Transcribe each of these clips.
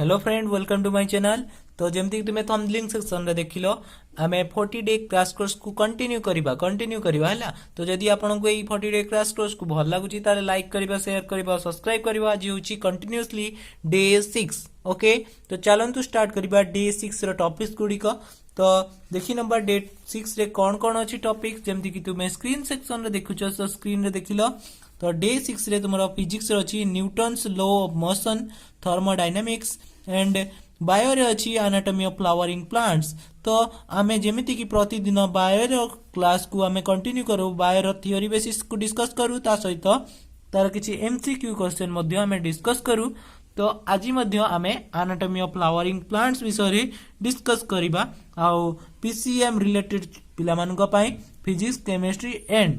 Hello friend, welcome to my channel. तो जमती कि तुम्हें थंबनेल सेक्शन रे देखिलो आमे 40 डे क्रैश कोर्स को कंटिन्यू करबा हला। तो जदी आपन को ई 40 डे क्रैश कोर्स को भल लागुची ताले लाइक करबा, शेयर करबा, सब्सक्राइब करबा। आज होची कंटिन्यूअसली डे 6। ओके, तो चलंतु स्टार्ट करबा डे 6 रो टॉपिक्स गुडी को। तो देखि नंबर डे 6 रे कोन कोन अछि टॉपिक्स जमती कि तुमे स्क्रीन सेक्शन रे देखुचो। सो स्क्रीन रे देखिलो तो डे 6 रे तुमरो फिजिक्स रे अछि Newton's law of motion, thermodynamics and bio रे अछि एनाटॉमी ऑफ फ्लावरिंग प्लांट्स। तो आमे जेमिति कि प्रतिदिन बायो रो क्लास को आमे कंटिन्यू करू, बायो रो थ्योरी बेसिस को डिस्कस करू, ता सहित तार किछि एमसीक्यू क्वेश्चन मध्ये आमे डिस्कस करू। तो आज मध्य आमे एनाटॉमी ऑफ फ्लावरिंग प्लांट्स विषय डिस्कस करिबा। आउ पीसीएम रिलेटेड पिला मानक पई फिजिक्स, केमिस्ट्री एंड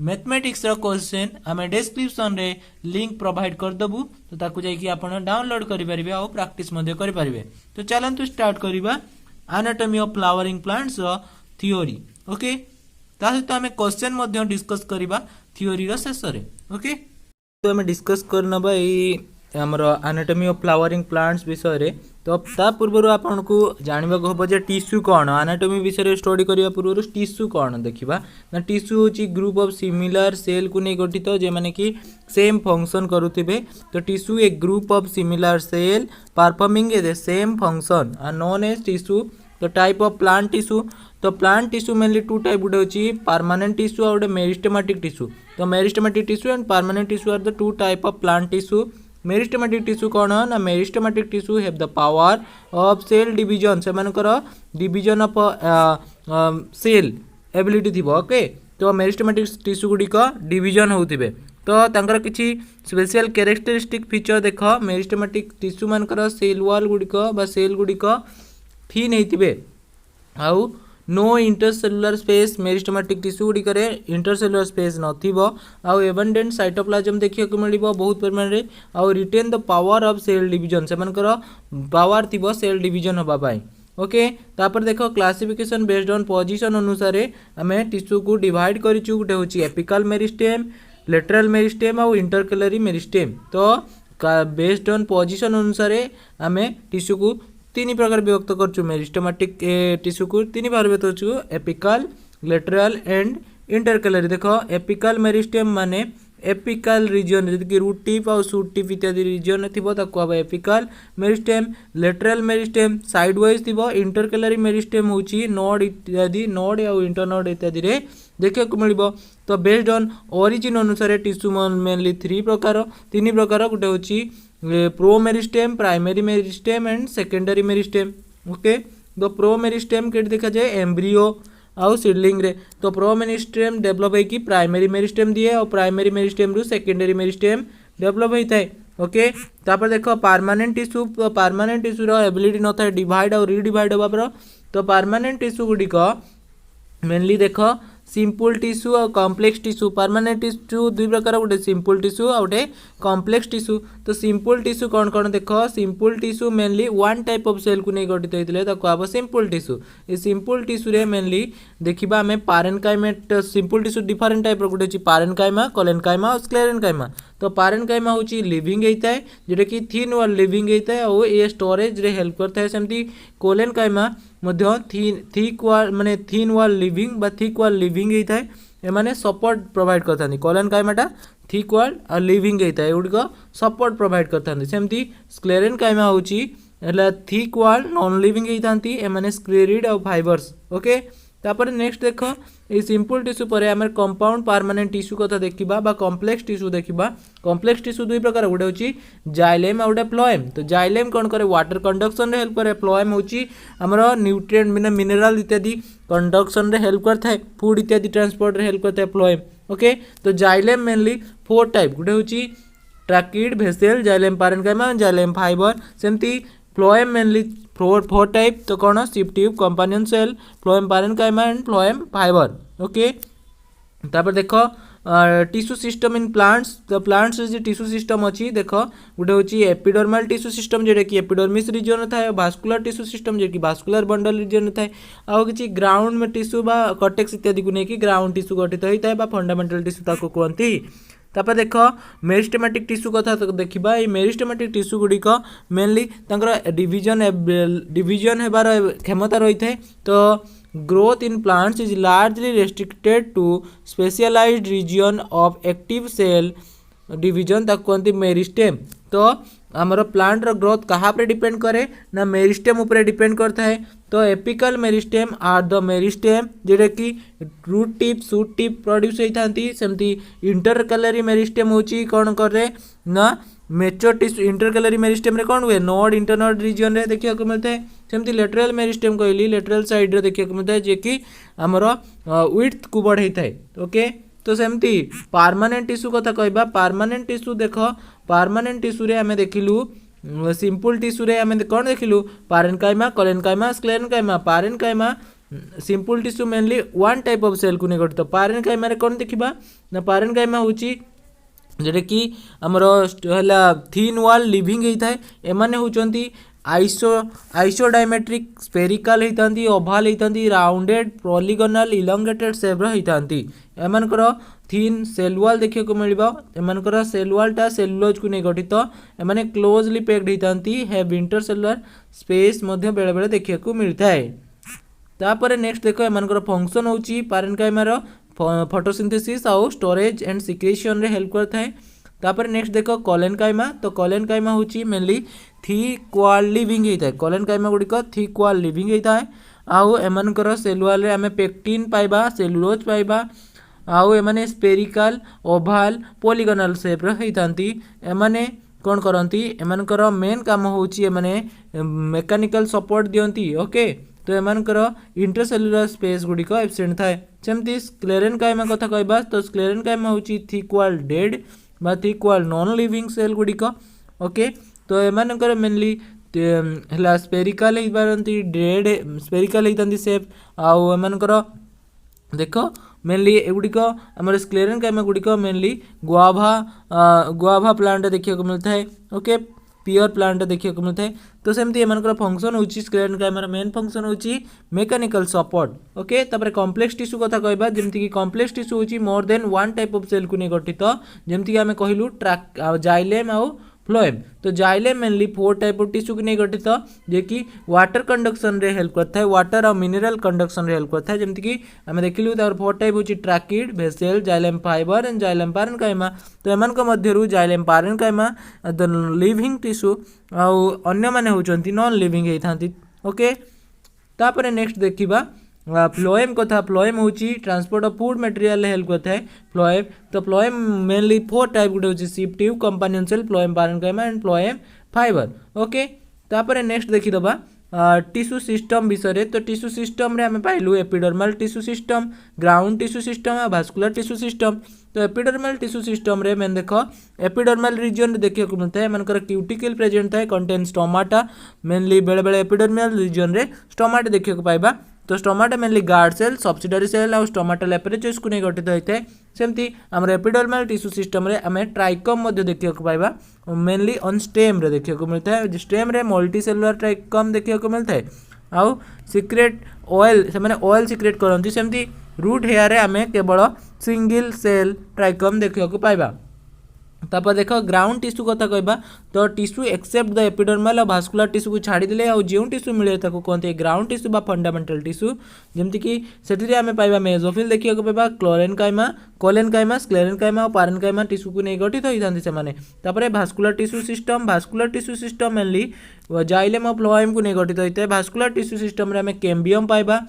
मैथमेटिक्स रो क्वेश्चन आमे डिस्क्रिप्शन रे लिंक प्रोवाइड कर दबु। तो ताकू जाई कि आपण डाउनलोड करि परिबे और प्रैक्टिस मध्ये करि परिबे। तो चलंतु स्टार्ट करिबा एनाटॉमी ऑफ फ्लावरिंग प्लांट्स रो थ्योरी। ओके, ता सहित आमे क्वेश्चन मध्ये डिस्कस करिबा थ्योरी रो शेष रे। ओके, तो आमे डिस्कस करनबा ई हमर एनाटॉमी ऑफ फ्लावरिंग प्लांट्स विषय रे। तो ता पूर्व आपन को जानबा को हबो जे टिश्यू कोन, एनाटॉमी विषय रे स्टडी करिया पूर्व टिश्यू कोन देखिबा ना। टिश्यू होची ग्रुप ऑफ सिमिलर सेल को नै गठित जे माने कि सेम फंक्शन करूथिबे। तो tissue a group of similar cell performing the same function are known as tissue. तो टाइप ऑफ प्लांट टिश्यू, तो plant tissue mainly two type गुडे होची परमानेंट टिश्यू और मेरिस्टेमेटिक टिश्यू। तो meristematic tissue and permanent tissue are the two type of plant tissue. Meristematic tissue कौन ना, meristematic tissue have the power of cell division, से मानकर division of cell ability थिबो। Okay, तो meristematic tissue गुडी को डिवीजन होउथिबे। तो तांकर किछि स्पेशल कैरेक्टरिस्टिक फीचर देखो। मेरिस्टेमेटिक टिश्यू मानकर सेल वॉल गुडी को बा सेल गुडी को थिन हेतिबे आउ no intercellular space. Meristematic tissue गुडी करे इंटरसेलुलर स्पेस नथिबो आउ एबंडेंट साइटोप्लाज्म देखियो को मिलिबो बहुत परिमाण रे। आउ retain the power of cell division, से मानकर पावर थिबो सेल डिवीजन होबा पाई। ओके, तापर देखो क्लासिफिकेशन बेस्ड ऑन पोजीशन अनुसार हमें टिश्यू को डिवाइड करिचु। गुटे होची एपिकल मेरिस्टेम, लेटरल मेरिस्टेम और इंटरकैलरी मेरिस्टेम। तो बेस्ड ऑन पोजीशन अनुसार हमें टिश्यू को तीन प्रकार विभक्त करछु। मेरिस्टेमेटिक टिश्यू को तीन भाग विभक्त करछु, एपिकल, लेटरल एंड इंटरकैलरी। देखो एपिकल मेरिस्टेम माने एपिकल रीजन जदि कि रूट टिप और शूट टिप इत्यादि रीजन थिबो ताको अब apical meristem. Lateral meristem side wise थिबो। इंटरकैलरी मेरिस्टेम होची नोड इत्यादि, नोड और इंटरनोड इत्यादि रे देखियो को मिलिबो। तो बेस्ड ऑन ओरिजिन अनुसार टिश्यू मेनली तीन प्रकार गुटे होची promeristem, primary meristem and secondary meristem. Okay, तो प्रो मेरिस्टेम के देखा जाए एम्ब्रियो आउ सीडलिंग रे। तो प्रो मेरिस्टेम डेवलप है कि प्राइमरी मेरिस्टेम दिए और प्राइमरी मेरिस्टेम रु सेकेंडरी मेरिस्टेम डेवलप होता है। ओके, तापर देखो परमानेंट टिश्यू, परमानेंट टिश्यू रो एबिलिटी न था डिवाइड और रीडिवाइड होबा। तो परमानेंट टिश्यू गुडी को मेनली देखो सिंपल टिश्यू और कॉम्प्लेक्स टिश्यू। परमानेंट टिश्यू दुई प्रकार, गोटे सिंपल टिश्यू और गोटे कॉम्प्लेक्स टिश्यू। तो सिंपल टिश्यू कौन कौन देखो, simple tissue mainly one type of cell को नहीं गठित होते ताको आबो सिंपल टिश्यू। ये सिंपल टिश्यू रे मेनली देखिबा हमें parenchyma. Simple tissue different type रो गुटे अछि पारेन्काइमा, कोलेनकाइमा और स्क्लेरेनकाइमा। तो पारेन्काइमा होची लिविंग हेता है जेटा कि थिन वॉल लिविंग हेता है और ये स्टोरेज रे हेल्प करता है। सेमती कोलेनकाइमा मध्य थिक वॉल माने थिन वॉल लिविंग बा थिक वॉल लिविंग हेता है। ए माने सपोर्ट प्रोवाइड करथानी। कोलेनकाइमाटा थिक वॉल और लिविंग हेता है, एउडको सपोर्ट प्रोवाइड करथानी। सेमती स्क्लेरेनकाइमा होची एला थिक वॉल नॉन लिविंग हेतांती, ए माने स्क्लेरिड और फाइबर्स। ओके, तापर नेक्स्ट देखो ये सिंपल टिश्यू पर आम कंपाउंड परमानेंट टिश्यू कथा देखा बा कॉम्प्लेक्स टिश्यू देखा। कॉम्प्लेक्स टिश्यू दुई प्रकार, गोटे होची जाइलेम और गोटे फ्लोएम। तो जाइलेम कौन करे वाटर कंडक्शन रे हेल्प करे। फ्लोएम होची हमर न्यूट्रिएंट माने मिनरल इत्यादि कंडक्शन रे हेल्प करता है, फूड इत्यादि ट्रांसपोर्ट रे हेल्प करता है फ्लोएम। ओके, तो जाइलेम मेनली 4 टाइप, गोटे होची tracheid, vessel, xylem parenchyma, xylem fibre. सेमती फ्लोएम मेनली 4 टाइप। तो कौन sieve tube, companion cell, phloem parenchyma and phloem fibre. Okay, तापर देखो टिश्यू सिस्टम इन प्लांट्स। तो प्लांट्स जो टिश्यू सिस्टम अच्छी देखो गोटे होची एपिडर्मल टिश्यू सिस्टम जेटा कि एपिडर्मिस रीजन थाए, भास्कुलर टिश्यू सिस्टम जे कि भास्कुलर बंडल रीजन थाए, आउ किछि ग्राउंड में टिश्यू बा कटेक्स इत्यादि को नेकी ग्राउंड टिश्यू गठित होता है बा फंडामेंटल टिश्यू ताको कहती। तापर देख मेरिस्टेमेटिक टिश्यू कथा देखा ये मेरिस्टेमेटिक टिश्यू गुड़िक मेनली डिविजन हेबार क्षमता रही है। तो growth in plants is largely restricted to specialised region of active cell division ताको कहते मेरिस्टेम। तो आमर प्लांट रो ग्रोथ कहाँ पर डिपेंड करे ना मेरिस्टेम उपरे डिपेंड करता है। तो apical meristem are the meristem जोटा कि root tip shoot tip produce होती सेमती इंटरकलरी मेरिस्टेम होची कौन करे ना मेच्योर टिश्यू इंटरकलरी मेरिस्टेम रे कौन हुए नोड इंटरनोड रीजन रे देखा मिलता है। सेमती लेटरल मेरिस्टेम कहली लेटरल साइड रे देखा मिलता है जे कि आमर विड्थ को बढ़ाई थाए। ओके तो सेमती परमानेंट टिश्यू कथा कहबा परमानेंट टिश्यू देख परमानेंट टिश्यू रे आमे देखिलु सिंपल टिश्यू रे आमे कौन देखिलु parenchyma collenchyma sclerenchyma parenchyma simple tissue mainly one type of cell को नहीं गठित। पारेन्काइमा रे कौन देखिबा ना पारेन्काइमा होची जेटा कि आमर है थिन वाल लिविंग होता है एमाने होचंती आइसोडायमेट्रिक स्पेरिकल होती ओभाल होती राउंडेड पॉलीगोनल इलंगेटेड शेप होती एमानकर थिन सेल वाल देखा को मिल एमानकर सेल वालटा सेलुलोज को नहीं गठित एमाने क्लोजली पैक्ड होती हैव इंटरसेलुलर स्पेस मध्य बेले बेले देखा को मिलता है। तापर नेक्स्ट देखो एमानकर फंक्शन होची पारेन्काइमार फोटोसिंथेसिस आउ स्टोरेज एंड सिक्रेशन रे हेल्प करता है। तापर नेक्स्ट देखो कोलेन्काइमा तो कोलेन्काइमा होची मेनली थिक वाल लिविंग होता है कोलेन्काइमा गुड़िक थिक वाल लिविंग होता है आउ एमानकर सेल वाल रे आमे पेक्टिन पाइबा सेलुलोज पाइबा आउ एमाने स्पेरिकल ओभाल पॉलीगोनल शेप रे होतांती एमाने कौन करती एमानकर मेन काम होची एमाने मेकानिकल सपोर्ट दियंती। ओके तो एमानकर इंटरसेलुलर स्पेस गुड़िक एब्सेंट थाए। सेमती स्क्लेरेन्काइमा कथा कहबा तो स्क्लेरेन्काइमा होची थिक वाल डेड बा थिक वाल नॉन लिविंग सेल गुड़िक। ओके तो एमानकर मेनली है स्पेरिकल हो पारती डेड स्पेरिकल होती सेप आउ एमानकर देख मेनली एगुड़िक आम स्क्लेरेन्काइमा गुड़िक मेनली गुआभा प्लांट देखा मिलता है। ओके पियर प्लांट देखा मिलता है। तो सेमती एमानकर फंक्शन होची स्क्लेरेन्काइमार मेन फंक्शन होची मेकानिकल सपोर्ट। ओके तापर कॉम्प्लेक्स टिश्यू कथा कहबा जेमती कि कॉम्प्लेक्स टिश्यू होची more than one type of cell को नहीं गठित जेमती कि आमे कहिलु ट्रैक जाइलेम आउ फ्लोएम। तो xylem mainly 4 type of tissue को नहीं गठित जे कि वाटर कंडक्शन रे हेल्प करता है वाटर और मिनरल कंडक्शन रे हेल्प करता है जेमती कि आमे देखिलु तार 4 टाइप होची tracheid vessel xylem fibre and xylem parenchyma. तो एमान को मध्यरु xylem parenchyma the living tissue आउ अन्य माने होचंती नॉन लिविंग हेथांती। ओके तापर नेक्स्ट देखिबा फ्लोएम कथा फ्लोएम होची transport of food material help करता है फ्लोएम। तो फ्लोएम मेनली 4 टाइप गुटे होची सिप्टिव companion cell phloem parenchyma and phloem fibre. Okay तापर नेक्स्ट देखि दबा टिश्यू सिस्टम विषय। तो टिश्यू सिस्टम रे हमें पाइलु epidermal tissue system ground tissue system और भास्कुलर टिश्यू सिस्टम। तो एपिडर्मल टिश्यू सिस्टम रे मैंने देख एपिडर्मल रीजन देखा मिलता है एमनकर क्यूटिकल प्रेजेंट थाए कंटेन स्टोमाटा मेनली बेले बेले एपिडर्मल रीजन रे स्टोमाटा देखा पाइबा। तो stomata mainly guard cell subsidiary cell और स्टोमाटल एपरेचर्स को नहीं गठित होता है। सेमती आम एपिडर्मल टिश्यू सिस्टम रे आम ट्राइकम देखा पाइबा मेनली ऑन स्टेम रे देखा मिलता है स्टेम रे मल्टी सेलुलर ट्राइकम देखा मिलता है आउ सिक्रेट ऑयल से मैंने ऑयल सिक्रेट करती सेमती रूट हेयर आम केवल सिंगल सेल ट्राइकम देखा पाइबा। तापर देख ग्राउंड टिश्यू कथा कहबा तो टिश्यू एक्सेप्ट द एपिडर्मल और भास्कुलर टिश्यू को छाड़ी देले और जो टिश्यू मिले ताको कहते ग्राउंड टिश्यू बा फंडामेंटल टिश्यू जेमती कि सेठी आमे पाइबा मेसोफिल देखिया को पाइबा क्लोरेन्काइमा कोलेन्काइमा स्क्लेरेन्काइमा और पारेन्काइमा टिश्यू को नहीं गठित होइथांती से माने। तापर vascular tissue system mainly xylem और फ्लोएम को नहीं गठित होता है। भास्कुलर टिश्यू सिस्टम रे आमे कैम्बियम पाइबा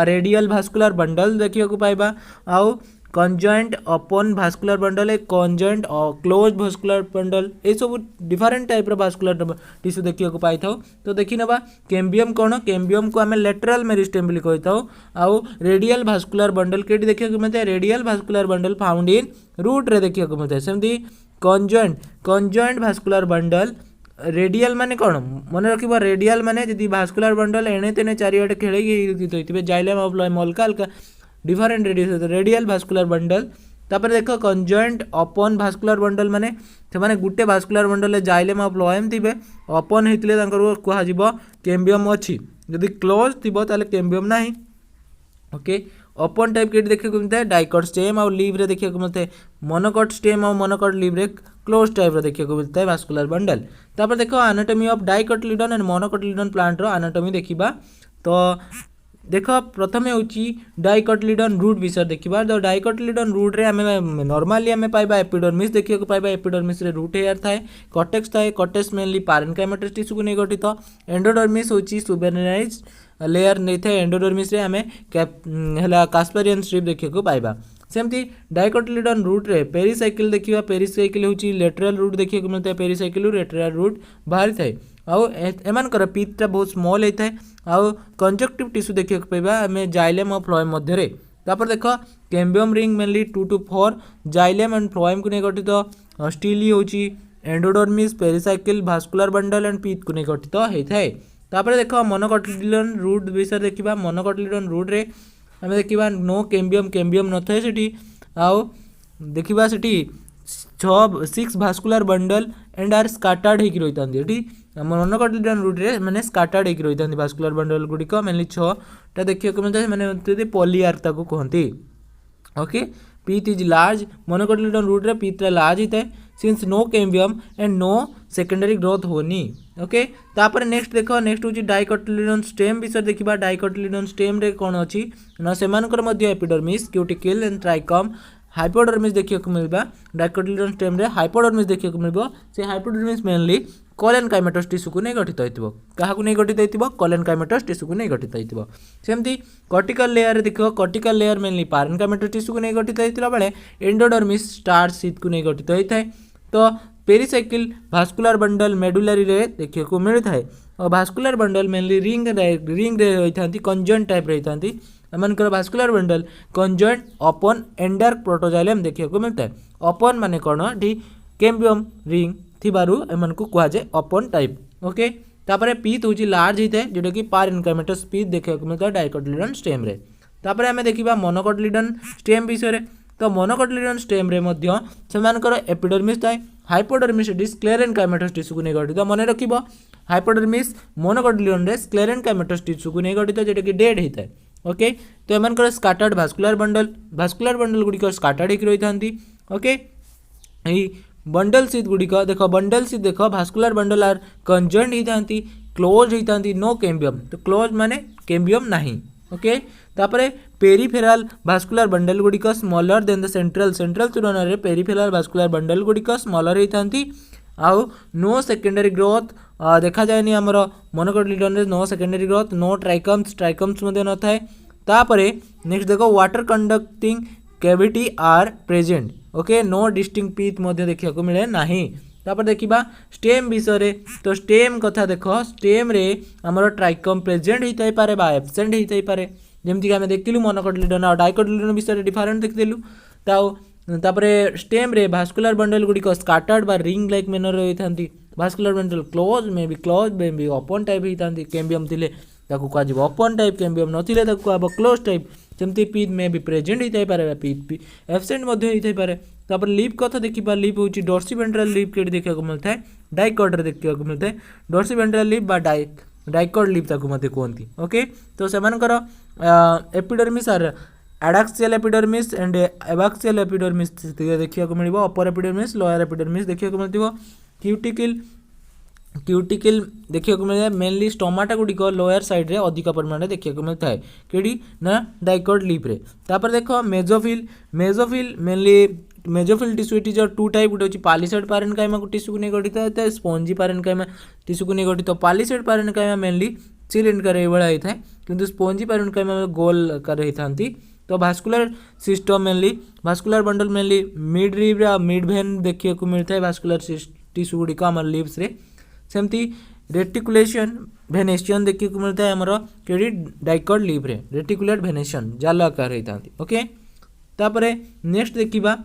रेडियल भास्कुलर बंडल देखिया को पाइबा आउ कंजॉइंट ओपन भास्कुलर बंडल है कंजॉइंट और क्लोज भास्कुलर बंडल ये सब डिफरेंट टाइप रो भास्कुलर टिश्यू देखिया को पाई थाओ। तो देखि नबा कैम्बियम कौन कैम्बियम को आमे लेटरल मेरिस्टेम बोली कहि थाओ आउ रेडियल भास्कुलर बंडल केटी देखिया को मिलता है radial vascular bundle found in root रे देखिया को मिलता है। सेमती कंजॉइंट भास्कुलर बंडल रेडियल माने कौन मन रखिबा रेडियल माने जदी भास्कुलर बंडल एणे तेने चारियाडे खेळेगी होइतिबे जाइलेम ऑफ फ्लोएम हल्का हल्का डिफरेंट रेडियल भास्कुलर बंडल। तापर देख कंजॉइंट ओपन भास्कुलर बंडल माने से गुटे vascular bundle xylem of phloem थिबे ओपन हेतिले तांकर कहा जिवो कैम्बियम अछि जदी क्लोज थिबो ताले कैम्बियम नाही। ओके ओपन टाइप के देखा मिलता है डाइकट स्टेम और लीव रे देखा मिलता है मोनोकॉट स्टेम और मोनोकॉट लीव रे क्लोज टाइप देखा मिलता है वास्कुलर बंडल। तापर देखो anatomy of dicotyledon and monocotyledon plant रो एनाटॉमी देखिबा। तो देख प्रथम हूँ डाइकोटिलिडन रूट विषय देखा। तो डाइकोटिलिडन रूट रे आमे नॉर्मली आमे पाइबा एपिडर्मिस देखिए को पाइबा। एपिडर्मिस रे रूट हेयर थाए, कॉर्टेक्स थाए, कॉर्टेक्स मेनली पारेन्काइमेटस टिश्यू को नहीं गठित। एंडोडर्मिस होची सुबेरनाइज लेयर नहीं था। एंडोडर्मिस रे आमे कास्पेरियन स्ट्रिप देखिए को पाइबा। सेमती डाइकोटिलिडन रूट रे पेरिसाइकिल देखिबा। पेरिसाइकिल होची लेटरल रूट देखिए को मिलता है। पेरिसाइकिल लेटरल रूट बाहरी थाए। आउ एमानकर पीठटा बहुत स्मॉल होता है। आउ कंजक्टिव टिश्यू देखिए को पाइबा आमे जाइलेम और फ्लोएम मध्य रे। तापर देख cambium ring mainly 2 to 4 xylem and phloem को नहीं गठित। स्टीली होची endodermis pericycle vascular bundle and pith को नहीं गठित होता है। तापर देख मोनोकोटिलिडन रूट विषय देखा। मोनोकोटिलिडन रूट रे आमे देखिबा नो कैम्बियम कैम्बियम न थाए सेठी। आउ देखिबा सेठी 6 भास्कुलर बंडल एंड आर स्काटर्ड होकर रही थी। मोनोकोटिलिडन रूट रे माने स्काटर्ड होकर रही थी भास्कुलर बंडल गुड़िक मेनली 6टा देखिए मिलता है। मैंने पॉलीआर्क ताको कहती। Okay pith is large. Monocotyledon root रे पीथ लार्ज होता है since no cambium and no secondary growth होनी। ओके तापर नेक्स्ट देख नेक्स्ट हूँ डाइकोटिलिडन स्टेम विषय देखा। डाइकोटिलिडन स्टेम रे कौन अच्छी ना से epidermis cuticle and trichome hypodermis देखिए को मिलबा। डाइकोटिलिडन स्टेम रे हाइपोडर्मिस देखिए को मिलबो। से हाइपोडर्मिस मेनली कोलेनकाइमेटस टिश्यू को नहीं गठित होइतिबो। काहा को नहीं गठित होइतिबो कोलेनकाइमेटस टिश्यू को नहीं गठित होइतिबो। सेमती कॉर्टिकल लेयर देखो। कॉर्टिकल लेयर मेनली पारेन्काइमेटस टिश्यू को नहीं गठित होइतिला बेले एंडोडर्मिस स्टार्च शीथ को नहीं गठित होइथाय। तो पेरिसाइकिल भास्कुलर बंडल मेडुलरी रे देखिए को मिलता है। और भास्कुलर बंडल मेनली रिंग रे होइथांती कंजॉइंट टाइप रे होइथांती। एमानकर vascular bundle conjoint open endarch protoxylem देखिए को मिलता है। ओपन माने कौन डी कैम्बियम रिंग थिबारु एमन को कहा जाए ओपन टाइप। ओके तापर पीथ होची लार्ज होता है जोटा कि पारेन्काइमेटस पीथ देखिए को मिलता है डाइकोटिलिडन स्टेम रे। तापर आमे देखिबा मोनोकोटिलिडन स्टेम विषय रे। तो मोनोकोटिलिडन स्टेम रे मध्य सेमानकर एपिडर्मिस थाए। हाइपोडर्मिस स्क्लेरेनकाइमेटस टिश्यू को नहीं गठित। मन रखिबो हाइपोडर्मिस मोनोकोटिलिडन रे स्क्लेरेनकाइमेटस टिश्यू को नहीं गठित जोटा कि डेड होता है। ओके तो एमानकर स्काटर्ड भास्कुलर बंडल गुड़िक स्काटर्ड होकर रही थांती। ओके यही बंडल शीथ गुड़िक देख बंडल शीथ देख भास्कुलर बंडल आर कंजॉइंट होती क्लोज होती नो कैम्बियम। तो क्लोज माने कैम्बियम नहीं। ओके तापरे पेरिफेराल भास्कुलर बंडल गुड़िक स्मॉलर देन द सेंट्रल तुलन में पेरिफेराल भास्कुलर बंडल गुड़िक स्मॉलर होती। आउ नो सेकेंडरी ग्रोथ देखा जाए नहीं आमर मोनोकोटिलिडन रे no secondary growth no trichomes मध्य न थाए। तापरे नेक्स्ट देखो water conducting cavity are present. Okay no distinct pith मध्य देखा को मिले नहीं। तापर देखिबा स्टेम विषय रे। तो स्टेम कथा देख स्टेम रे आमर ट्राइकम प्रेजेंट होता पारे बा एब्सेंट होता पारे। जमती आम देखिलु मोनोकोटिलिडन और डाइकोटिलिडन विषय डिफरेंट देखिलु। तापरे स्टेम रे भास्कुलर बंडल गुड़िक स्काटर्ड बा रिंग लाइक मैनर होती। भास्कुलर बंडल क्लोज में भी ओपन टाइप होती। कैम्बियम थिले ताकू कह ओपन टाइप कैम्बियम नथिले ताकू कह क्लोज टाइप। जमती पीथ में भी प्रेजेंट होता पारे पीथ भी एब्सेंट होता पारे। तापर लीफ कथा देखिबा लीफ होची डॉर्सिवेंट्रल लीफ के देखा मिलता है। डाइकॉट देखा मिलता है डॉर्सिवेंट्रल लीफ बा डाइकॉट लीफ ताकू मते कहती। ओके तो सेमानकर epidermis are adaxial epidermis and abaxial epidermis देखा मिल। अपर एपिडर्मिस लोअर एपिडर्मिस देखा मिलती। क्यूटिकल देखा मिले मेनली स्टोमाटा गुड़िक लोअर साइड रे अधिक परिमाण देखा मिलता है कि ना डाइकॉट लीफ रे। तापर देख mesophyll mainly mesophyll tissue it is 2 type. गोटे हूँ पालिसेड पारेन्काइमा टिश्यू को नहीं गठित होता है। स्पंजी पारेन्काइमा टिश्यू को नहीं गठित। पालिसेड पारेन्काइमा मेनली सिलिंडर ये होता है किंतु स्पंजी पारेन्काइमा गोल आकार होती। तो vascular system mainly vascular bundle mainly midrib midvein देखा मिलता है भास्कुलर टिश्यू गुड़िक आम लिव्स रे। सेमती रेटिकुलेशन भेनेशियन देखा मिलता है आमर कि डाइकॉट लीफ रे रेटिकुलेट भेनेशियन जाल आकार होती। ओके तापर नेक्स्ट देखा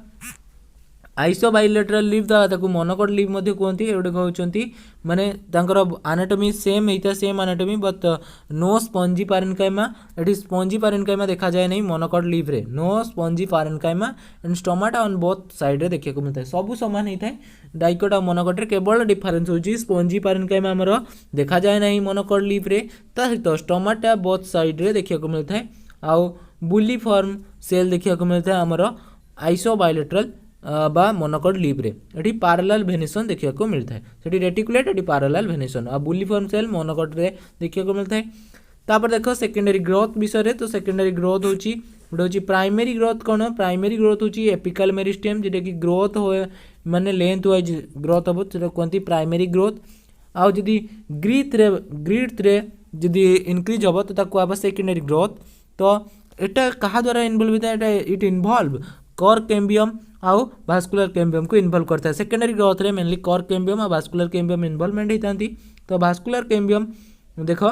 आइसो बाइलेटरल लीफ ताकू मोनोकोट लीफ मध्य कहते। एगुड़े कहते माने तांकर एनाटॉमी सेम होता same anatomy but no spongy parenchyma. एटी स्पंजी पारेन्काइमा देखा जाए नहीं मोनोकोट लीफ रे। No spongy parenchyma and stomata on both side रे देखा मिलता है। सब सामान होता है डाइकोट और मोनोकोट रे केवल डिफरेंस होची स्पंजी पारेन्काइमा आमर देखा जाए नहीं मोनोकोट लीफ रे। ता सहित स्टोमाटा बोथ साइड रे देखा मिलता है। आउ बुली फॉर्म सेल देखा मिलता है आमर आइसो बायोलेट्रल बा मोनोकॉट लीफ रे एटी पैरेलल वेनेशन देखा मिलता है सेठी रेटिकुलेट एटी पैरेलल वेनेशन आ बुली फॉर्म सेल मोनोकॉट रे देखा मिलता है। तापर देखो सेकेंडरी ग्रोथ विषय तो सेकेंडरी ग्रोथ होची गोटे हूँ प्राइमेरी ग्रोथ कौन प्राइमेरी ग्रोथ हूँ एपिकल मेरिस्टेम जोटा कि ग्रोथ हो माने लेंथ वाइज ग्रोथ हम से कहते प्राइमेरी ग्रोथ आउ जदि ग्रीथ रे जदि इनक्रीज हम तो ताको आबा सेकेंडरी ग्रोथ। तो एटा कहा द्वारा इन्वॉल्व होता है इट इन्वॉल्व कॉर कैम्बियम आउ भास्कुलर कैम्बियम को इन्वॉल्व करता है। सेकेंडरी ग्रोथ रे मेनली कॉर कैम्बियम और भास्कुलर कैम्बियम इन्वॉल्वमेंट होती। तो भास्कुलर कैम्बियम देख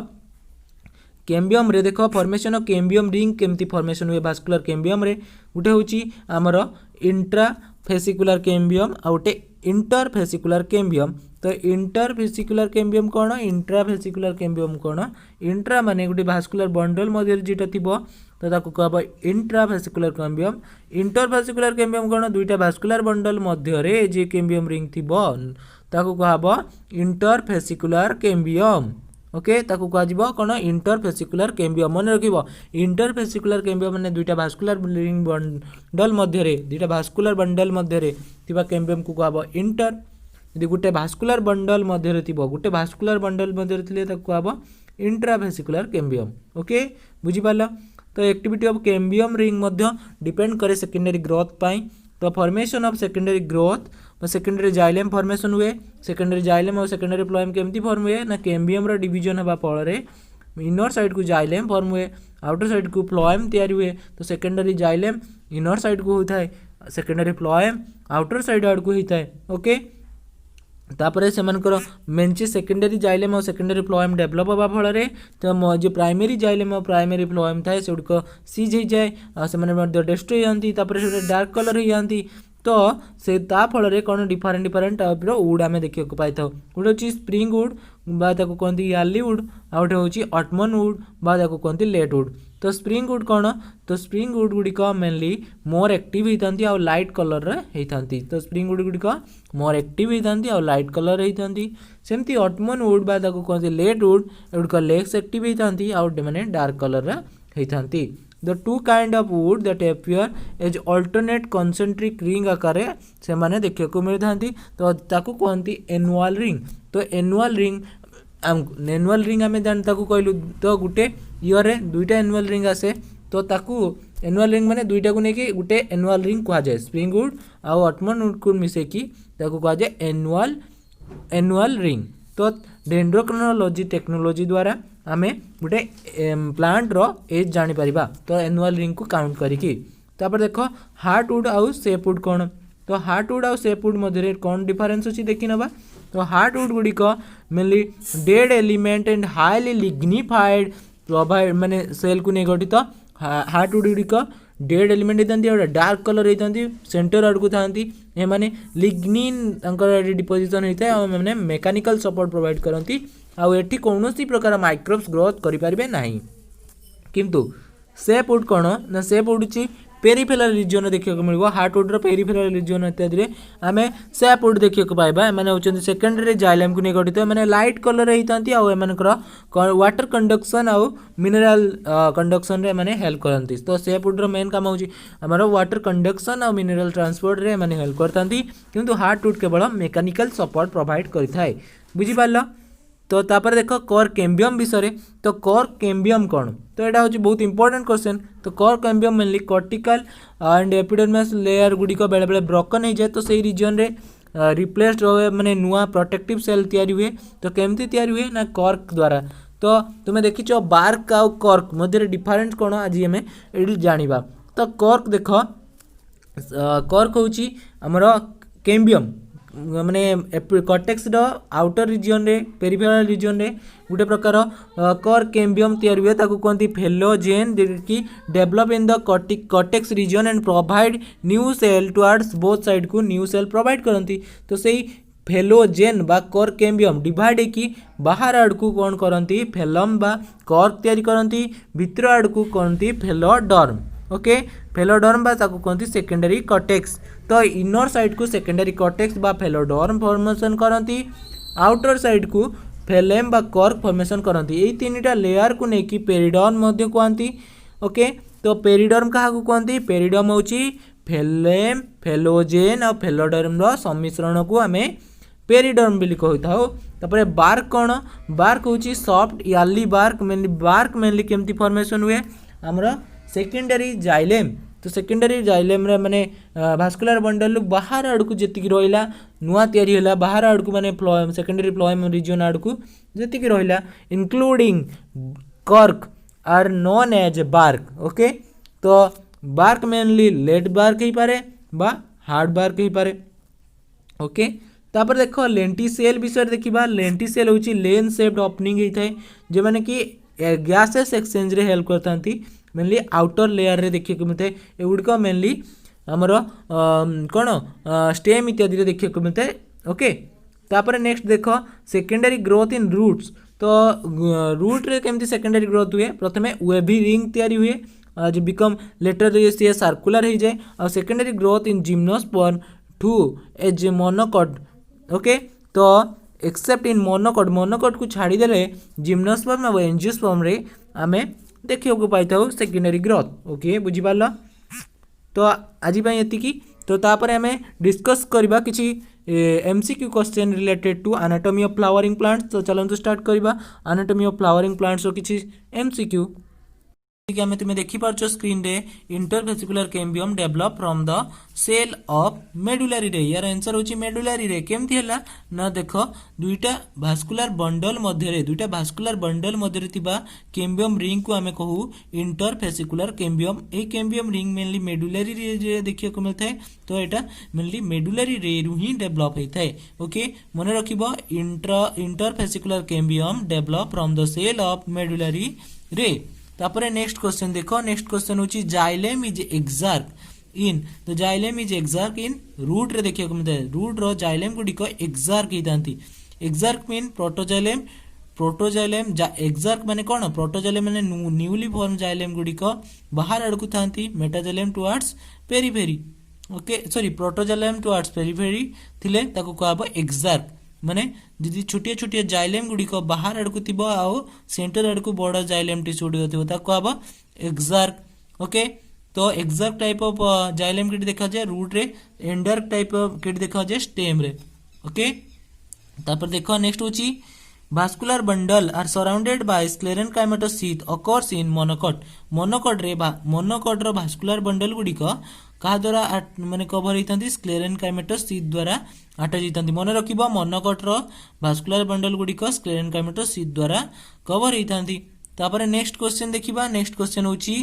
कैम्बियम रे देख फॉर्मेशन ऑफ कैम्बियम रिंग केमती फॉर्मेशन हुए भास्कुलर कैम्बियम रे गोटे हूँ आमर इंट्रा फेसिकुलर कैम्बियम आ गोटे इंटर फेसिकुलर कैम्बियम। तो इंटर फेसिकुलर कैम्बियम कौन इंट्रा फेसिकुलर कैम्बियम कौन इंट्रा माने गोटे भास्कुलर बंडल मध्य जेटा थी तो ताको कहब intra fascicular cambium. Inter fascicular cambium कौन दुईटा भास्कुलर बंडल मध्य रे जे कैम्बियम रिंग थी ताको कहब इंटर फेसिकुलर कैम्बियम। ओके ताको कह कौन इंटर फेसिकुलर कैम्बियम मन रखिबो इंटर फेसिकुलर कैम्बियम माने दुईटा भास्कुलर रिंग बंडल मध्य रे दुईटा भास्कुलर बंडल मध्य रे थिबा कैम्बियम को कहब इंटर। यदि गोटे भास्कुलर बंडल मध्य रे थिबो गोटे भास्कुलर बंडल मध्य रे थिले ताको कहब इंट्रा फेसिकुलर कैम्बियम। ओके बुझी पालो। तो activity of cambium ring Madhya depend करे सेकेंडरी ग्रोथ पाई। तो formation of secondary growth secondary xylem formation हुए सेकेंडरी जाइलेम और सेकेंडरी फ्लोएम केमती फॉर्म हुए ना कैम्बियम रो डिवीजन होबा फल इनर साइड को जाइलेम फॉर्म हुए आउटर साइड को फ्लोएम तैयारी हुए। तो सेकेंडरी जाइलेम इनर साइड को होता है सेकेंडरी फ्लोएम आउटर साइड आड़ को होता है। ओके तापर से मेंचे सेकेंडरी जाइलेम और सेकेंडरी फ्लोएम डेवलप होगा फल तो जो प्राइमरी जाइलेम और प्राइमरी फ्लोएम थाए से सीज हो जाए से डेस्ट्रॉय होती डार्क कलर हो जाती। तो से ता फल कौन डिफरेंट डिफरेंट टाइप वुड आम देखा पाई था गोटे हूँ स्प्रिंग वुड बा कहते यार्ली वुड आ गए हूँ ऑटमन वुड बा कहते लेट वुड। तो स्प्रिंग वुड कौन तो स्प्रिंग वुड गुड़िक मेनली मोर एक्टिव होती और लाइट कलर होती। तो स्प्रिंग वुड गुड़िक मोर एक्टिव होती और लाइट कलर होती। सेमती ऑटमन वुड बा कहते लेट वुड एगुड़िक लेस एक्टिव होती और मैंने डार्क कलर होती। The two kind of wood that appear as alternate concentric ring आकार से माने देखिए को मिलता हैं। तो ताकू कहती एनुअल रिंग। तो एनुअल रिंग आम जानता कहलु तो गोटे ईयर दुईटा एनुअल रिंग आसे तो ताकू एनुअल रिंग माने दुईटा को लेकिन गोटे एनुअल रिंग कह जाए स्प्रिंग वुड आउ ऑटमन वुड को मिसेकी ताकू कह जाए एनुअल रिंग। तो डेंड्रोक्रोनोलॉजी टेक्नोलॉजी द्वारा आमे गोटे प्लांट रो एज जानी परिबा। तो एनुअल रिंग को काउंट करिकी तापर देखो हार्टवुड आउ सेपवुड कौन तो हार्टवुड आउ सेपवुड मध्य कौन डिफरेंस अच्छी देखी नवा। तो हार्टवुड गुड़िक mainly dead element and highly lignified provide माने सेल को नहीं गठित हार्टवुड गुड़िक डेड एलिमेंट होती डार्क कलर होती सेंटर आड़ को था मैंने लिग्निन डिपोजिशन होता है मैंने मेकानिकल सपोर्ट प्रोवाइड करती आउ एठी कौन प्रकार माइक्रोब्स ग्रोथ करें ना। किंतु सेपवुड कौन ना सेपवुड पेरिफेरल रिजन देखा मिल हार्टवुड पेरिफेरल रिजन इत्यादि आम सेपवुड देखा पाइबा एम होती सेकेंडरी जाइलेम को नहीं गठित मैंने लाइट कलर होती आर वाटर कंडक्शन आउ मिनरल कंडक्शन रे माने हेल्प करती। तो सेपवुड मेन काम होची हमर वाटर कंडक्शन आउ मिनरल ट्रांसपोर्ट रे माने हेल्प करती किंतु हार्टवुड केवल मेकानिकल सपोर्ट प्रोवाइड करिथाय बुझी पारलो। तो तापर देख कोर कैम्बियम विषय तो कोर कैम्बियम कौन तो यहाँ हूँ बहुत इंपोर्टेंट क्वेश्चन। तो cork cambium mainly cortical and epidermis layer गुड़िक बेले बेले ब्रोकन हो जाए तो सही रीजन रे रिप्लेस्ड रहे माने नुआ प्रोटेक्टिव सेल तैयारी हुए। तो केमती तैयारी हुए ना कॉर्क द्वारा। तो तुम्हें देखीच बार्क आउ कॉर्क मध्य डिफरेंस कौन आज आम ये जाना। तो कॉर्क देख कॉर्क हूँ आमर कैम्बियम माने कॉर्टेक्स आउटर रिजन रे पेरिफेरल रिजन रे गोटे प्रकार कोर कैम्बियम तैयारी हुए ताकू कहती फेलोजेन कि develop in the cortex region and provide new cell towards both side को न्यू सेल प्रोवाइड करती। तो सही फेलोजेन बा कोर कैम्बियम डिवाइड की बाहर आड़ को कौन करती फेलम बा कॉर्क तैयारी करती भितर आड़ को कहती फेलोडर्म। ओके फेलोडर्म बा ताकू कहती सेकेंडरी कॉर्टेक्स। तो इनर साइड को सेकेंडरी कॉर्टेक्स बा फेलोडर्म फॉर्मेशन करती आउटर साइड को फेलेम बा कॉर्क फॉर्मेशन करती। यही तीन टा लेयर को लेकिन पेरिडॉन कहती। ओके तो पेरिडर्म क्या कहते पेरिडर्म होची फेलेम फेलोजेन और फेलोडर्म रो सम्मिश्रण को आम पेरिडर्म बोली कही था। बार्क कौन बार्क हूँ सॉफ्ट याली बार्क मेनली केमती फॉर्मेशन हुए आमर सेकेंडरी जाइलेम। तो सेकेंडरी जाइलेम रे माने भास्कुलर बंडल बाहर आड़ को जी रहा नुआ या बाहर आड़ को माने सेकेंडरी फ्लोएम रिजन आड़ को जी रहा including cork are known as bark. Okay तो बार्क मेनली लेट बार्क ही पारे बा हार्ड बार्क ही पारे। ओके तापर देख लेंटिसेल विषय देखा लेंटिसेल हूँ लेन शेप्ड ओपनिंग होता है जो मैंने कि गैसेस एक्सचेंज रे हेल्प करता मेनली आउटर लेयर रे देखिए मिलता है एगुड़िक मेनली आमर कौन स्टेम इत्यादि देखिए मिलता है। ओके तापर नेक्स्ट देख सेकेंडरी ग्रोथ इन रूट्स। तो रूट रे केमती सेकेंडरी ग्रोथ हुए प्रथमे वेवी रिंग तैयारी हुए जो बिकम लेटर सी सर्कुलर हो जाए और secondary growth in gymnosperm to as monocot. Okay तो एक्सेप्ट इन मोनोकॉट को छाड़ीदे जिम्नोस्पर्म और एंजियोस्पर्म रे आमे देखा पाई था सेकेंडरी ग्रोथ। ओके बुझीपार तो आज ये तो तापर आम डिस्कस करवा कि MCQ question related to anatomy of flowering plants. तो चलते स्टार्ट करवा एनाटॉमी ऑफ फ्लावरिंग प्लांट्स किसी एमसीक्यू आम तुम देखिपार स्क्रीन रे interfascicular cambium develop from the cell of medullary ray. यार आंसर होची मेडुलारी रे केमती हैला ना देख दुईटा भास्कुलर बंडल मध्य थिबा कैम्बियम रिंग को आमे कहू इंटरवेसिकुलर कैम्बियम। ए कैम्बियम रिंग मेनली मेडुलारी रे देखिया को मिलता है तो एटा मेनली मेडुलारी रे रु ही डेवलप होता है। ओके मन रखिबो interfascicular cambium develop from the cell of medullary ray. तापरे नेक्स्ट क्वेश्चन देखो नेक्स्ट क्वेश्चन होची जाइलेम इज एक्सार्क इन। तो xylem is exarch in root रे देखिया को मिलता है रूट रो जाइलेम गुडी को एक्सार्क हितांती। एक्सार्क मीन प्रोटोजाइलेम एक्सार्क माने कोन प्रोटोजाइलेम माने न्यूली फॉर्म जाइलेम गुडी को बाहर आड़कू थांती metaxylem towards periphery. Okay sorry protoxylem towards periphery थिले ताको कहबो एक्सार्क माने जी छोटिया छोटिया जाइलेम गुडी को बाहर आड़कू थी आउ सेंटर आड़कू बड़ जाइलेम टिश्यू गुडी थी कहब एक्सार्क। ओके तो एक्सार्क टाइप ऑफ जाइलेम किटी देखा जाए रूट रे एंडर्क टाइप ऑफ किटी देखा जाए स्टेम रे। ओके तापर देखो नेक्स्ट होची vascular bundle are surrounded by sclerenchymatous sheath occurs in monocot रो भास्कुलर बंडल गुडी को क्या द्वारा माने कवर होती स्क्लेरेनकाइमेटस शीथ द्वारा आटा जाता। मन रखिबो मोनोकॉट रो भास्कुलर बंडल गुडी को स्क्लेरेनकाइमेटस शीथ द्वारा कवर होती। तापर नेक्स्ट क्वेश्चन देखिबा नेक्स्ट क्वेश्चन होची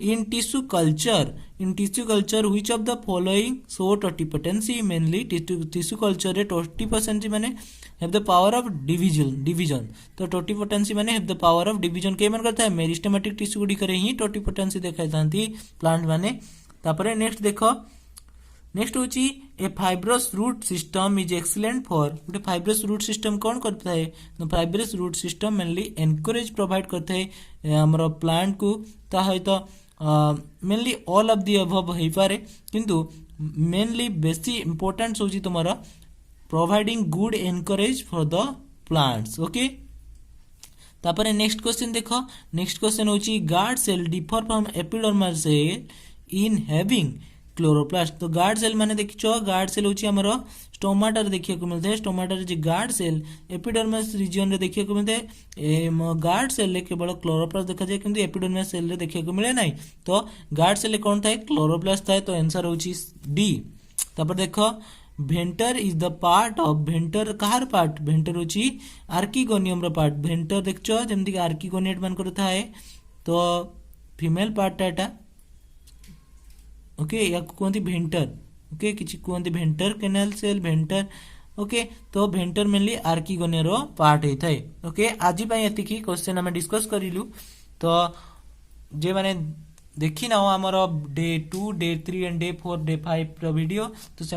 in tissue culture which of the following show totipotency. Mainly tissue culture रे टोटिपोटेंसी माने have the power of division. तो टोटिपोटेंसी माने have the power of division के मन करता है मेरिस्टेमेटिक टिश्यू गुडी करे ही टोटिपोटेंसी देखाइतांती प्लांट माने। तापरे नेक्स्ट देखो नेक्स्ट होची a fibrous root system is excellent for गोटे फाइब्रस रूट सिस्टम कौन करता है तो fibrous root system mainly anchorage provide करता है हमर प्लांट को तो mainly all of the above हो पारे किंतु मेनली बेसी इंपोर्टेंट होची तुम्हारा providing good anchorage for the plants. Okay तापर नेक्स्ट क्वेश्चन देखो नेक्स्ट क्वेश्चन होची guard cell differ from epidermal cell in having chloroplast. तो गार्ड सेल माने देखिछो गार्ड सेल होची हमरो स्टोमाटा रे देखिया को मिलता है स्टोमाटा रे जे गार्ड सेल एपिडर्मस रीजन रे देखिया को मिलता है गार्ड सेल ले केवल क्लोरोप्लास्ट देखा जाए किंतु एपिडर्मस सेल रे देखिया को मिले नाही। तो गार्ड सेल कौन था क्लोरोप्लास्ट था तो आंसर होची डी। तापर देखो venter is the part of venter कहार पार्ट भेंटर होची आर्किगोनियम रो पार्ट भेंटर देखछो जेमति कि आर्किगोनेट मान कर थाए तो फीमेल पार्ट एटा। ओके या कहते भेंटर। ओके किछि कहते भेंटर केनाल सेल भेंटर। ओके तो भेंटर मेनली आर्किगोनियर पार्ट होता है। ओके आज ये क्वेश्चन आम डिस्कस करूँ तो जे माने देखी ना आमर day 2 day 3 and day 4 day 5 video तो से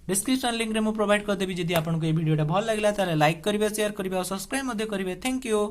डिस्क्रिप्शन लिंक रे मु प्रोवाइड करदेवी। जदि आपको ये वीडियोटा भल लगे लाइक करेंगे शेयर करेंगे और सब्सक्राइब करेंगे। Thank you.